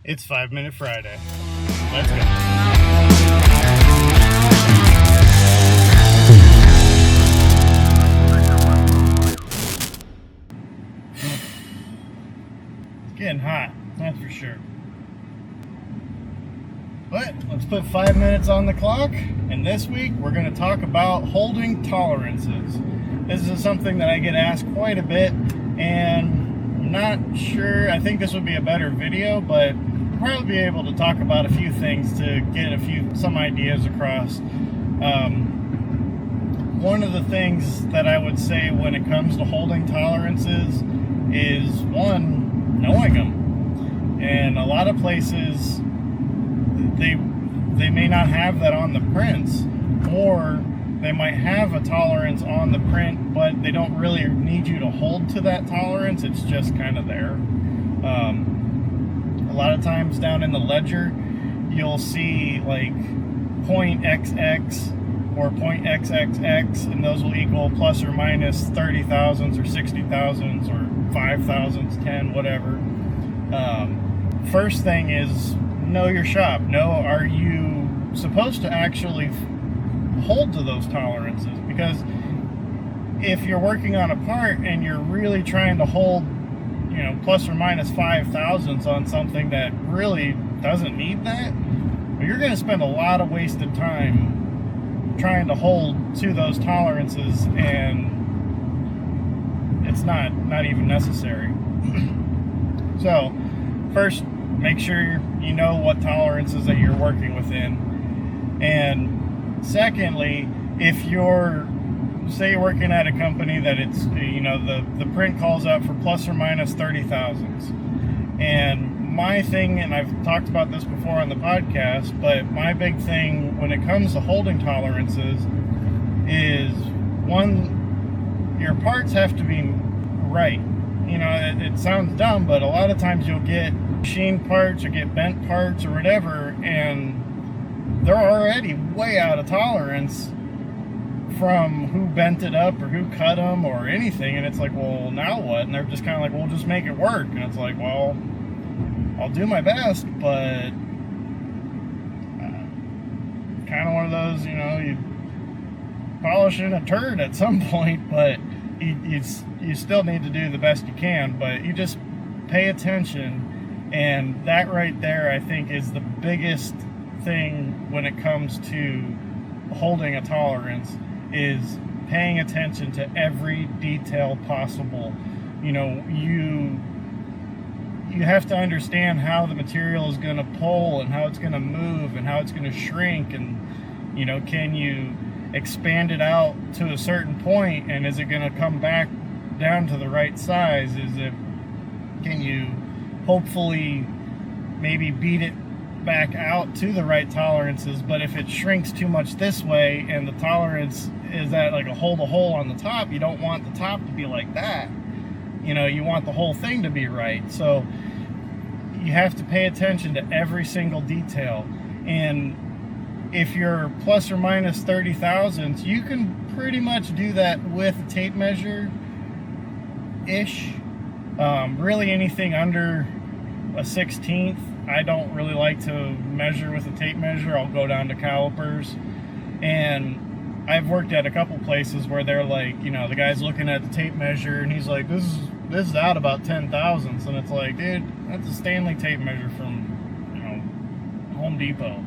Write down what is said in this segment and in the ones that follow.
It's 5 Minute Friday. Let's go. It's getting hot, that's for sure. But let's put 5 minutes on the clock, and this week we're going to talk about holding tolerances. This is something that I get asked quite a bit, and I'm not sure, I think this would be a better video, but I'll probably be able to talk about a few things to get some ideas across. One of the things that I would say when it comes to holding tolerances is, one, knowing them. And a lot of places, they may not have that on the prints, or they might have a tolerance on the print, but they don't really need you to hold to that tolerance. It's just kind of there. A lot of times down in the ledger, you'll see like .XX or .XXX, and those will equal plus or minus 30 thousandths or 60 thousandths or 5 thousandths, 10, whatever. First thing is, know your shop. Know, are you supposed to actually hold to those tolerances? Because if you're working on a part and you're really trying to hold, plus or minus 5 thousandths on something that really doesn't need that, well, you're going to spend a lot of wasted time trying to hold to those tolerances, and it's not even necessary. So first, make sure you know what tolerances that you're working within. And secondly, if say you're working at a company that it's, the print calls out for plus or minus 30 thousandths. And my thing, and I've talked about this before on the podcast, but my big thing when it comes to holding tolerances is, one, your parts have to be right. It sounds dumb, but a lot of times you'll get machine parts or get bent parts or whatever, and they're already way out of tolerance from who bent it up or who cut them or anything, and it's like, well, now what? And they're just kind of like, well, just make it work. And it's like, well, I'll do my best, but kind of one of those, you polishing a turd at some point, but you still need to do the best you can. But you just pay attention, and that right there, I think, is the biggest thing when it comes to holding a tolerance, is paying attention to every detail possible. You have to understand how the material is going to pull and how it's going to move and how it's going to shrink, and can you expand it out to a certain point, and is it going to come back down to the right size? Can you hopefully maybe beat it back out to the right tolerances? But if it shrinks too much this way and the tolerance is at like a hole on the top, you don't want the top to be like that. You want the whole thing to be right. So you have to pay attention to every single detail. And if you're plus or minus 30 thousandths, you can pretty much do that with a tape measure ish. Really anything under a 1/16, I don't really like to measure with a tape measure. I'll go down to calipers. And I've worked at a couple places where they're like, the guy's looking at the tape measure and he's like, this is out about 10 thousandths. And it's like, dude, that's a Stanley tape measure from, Home Depot.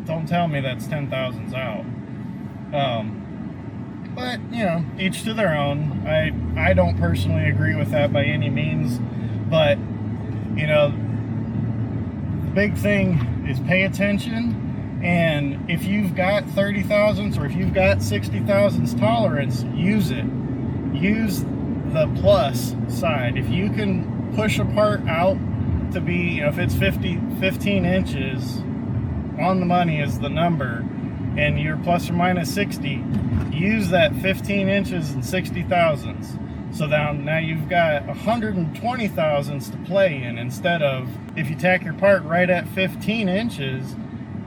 Don't tell me that's 10 thousandths out. But, each to their own. I don't personally agree with that by any means. But, the big thing is pay attention. And if you've got 30 thousandths or if you've got 60 thousandths tolerance, use it. Use the plus side. If you can push a part out to be, if it's 15 inches, on the money is the number, and you're plus or minus 60, use that 15 inches and 60 thousandths. So now you've got 120 thousandths to play in, instead of, if you tack your part right at 15 inches,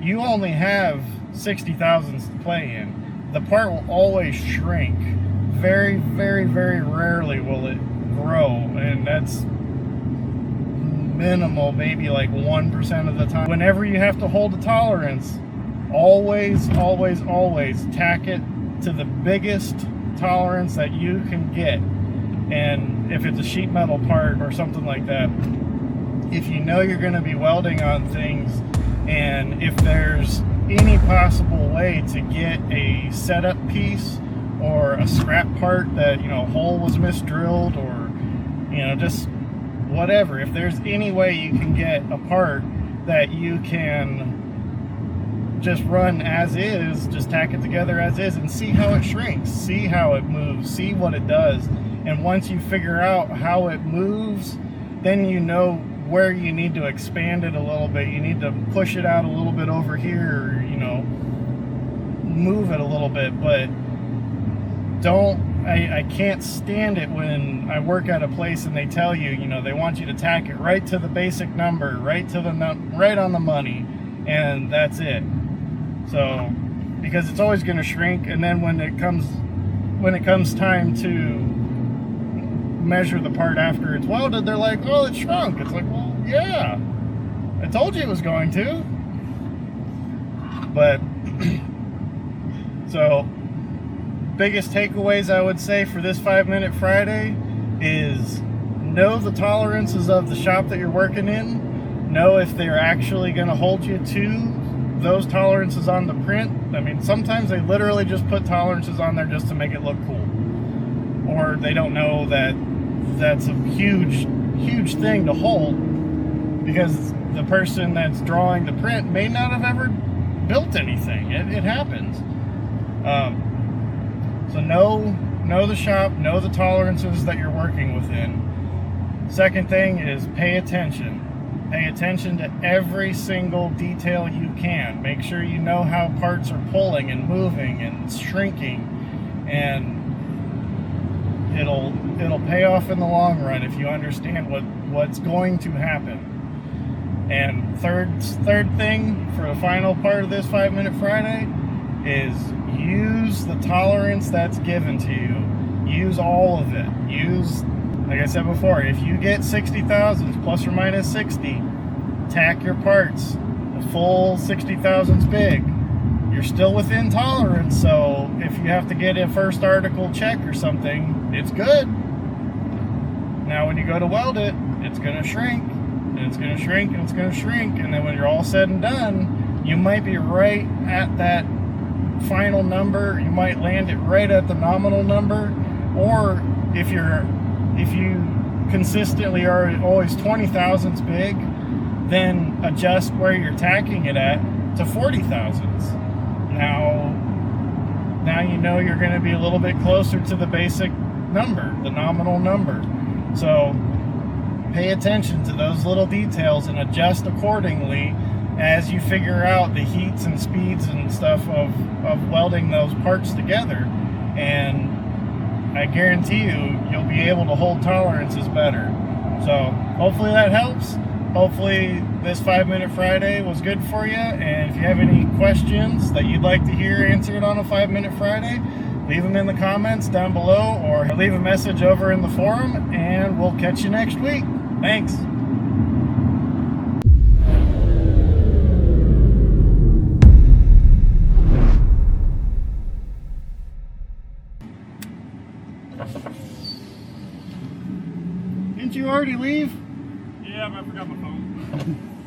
you only have 60 thousandths to play in. The part will always shrink. Very, very, very rarely will it grow, and that's minimal, maybe like 1% of the time. Whenever you have to hold a tolerance, always tack it to the biggest tolerance that you can get. And if it's a sheet metal part or something like that, if you know you're going to be welding on things, and if there's any possible way to get a setup piece or a scrap part that, you know, hole was misdrilled, or, you know, just whatever, if there's any way you can get a part that you can just run as is, just tack it together as is and see how it shrinks, see how it moves, see what it does. And once you figure out how it moves, then you know where you need to expand it a little bit. You need to push it out a little bit over here, or, you know, move it a little bit. But I can't stand it when I work at a place and they tell you, you know, they want you to tack it right to the basic number, right on the money, and that's it. So, because it's always going to shrink, and then when it comes time to measure the part after it's welded, they're like, oh, it shrunk. It's like, well, yeah, I told you it was going to. But so, biggest takeaways I would say for this 5-Minute Friday is know the tolerances of the shop that you're working in. Know if they're actually going to hold you to those tolerances on the print. I mean, sometimes they literally just put tolerances on there just to make it look cool, or they don't know that that's a huge thing to hold, because the person that's drawing the print may not have ever built anything. It happens. So know the shop, know the tolerances that you're working within. Second thing is pay attention. Pay attention to every single detail you can. Make sure you know how parts are pulling and moving and shrinking, and it'll pay off in the long run if you understand what's going to happen. And third thing for the final part of this 5-Minute Friday is use the tolerance that's given to you. Use all of it. Use, like I said before, if you get 60 thousandths plus or minus 60, tack your parts. The full 60 thousandths big, you're still within tolerance. So if you have to get a first article check or something, it's good. Now when you go to weld it, it's going to shrink, and it's going to shrink, and it's going to shrink, and then when you're all said and done, you might be right at that final number. You might land it right at the nominal number, or if you consistently are always 20 thousandths big, then adjust where you're tacking it at to 40 thousandths. Now you know you're going to be a little bit closer to the basic number, the nominal number. So pay attention to those little details and adjust accordingly as you figure out the heats and speeds and stuff of welding those parts together. And I guarantee you'll be able to hold tolerances better. So hopefully that helps. Hopefully this 5-Minute Friday was good for you. And if you have any questions that you'd like to hear answered on a 5-Minute Friday, leave them in the comments down below, or leave a message over in the forum, and we'll catch you next week. Thanks. Didn't you already leave? Yeah, but I forgot my phone.